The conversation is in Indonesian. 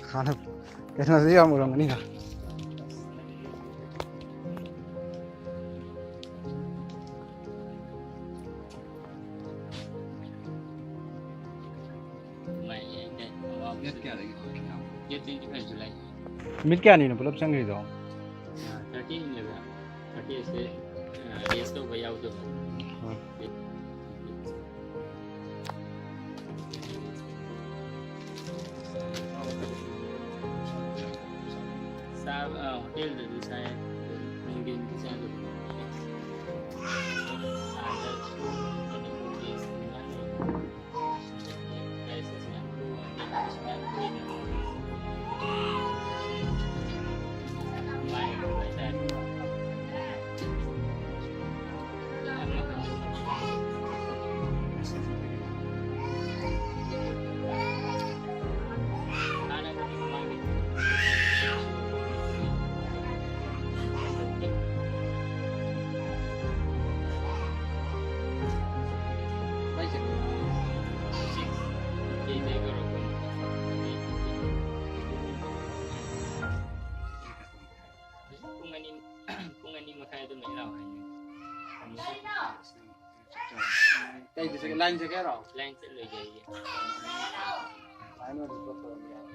खाना कैसा सही हम लोग नहीं था मिल क्या नहीं ना पुलब चंगी दो 30 ne ba 30 se yes to ba yaw to sa hotel da di sa mungkin di sa to ada su ada movies dengan prices yang kung ani makaya to may law कहीं जैसे लाइन से कह रहा हूँ लाइन से ले जाइए लाइन में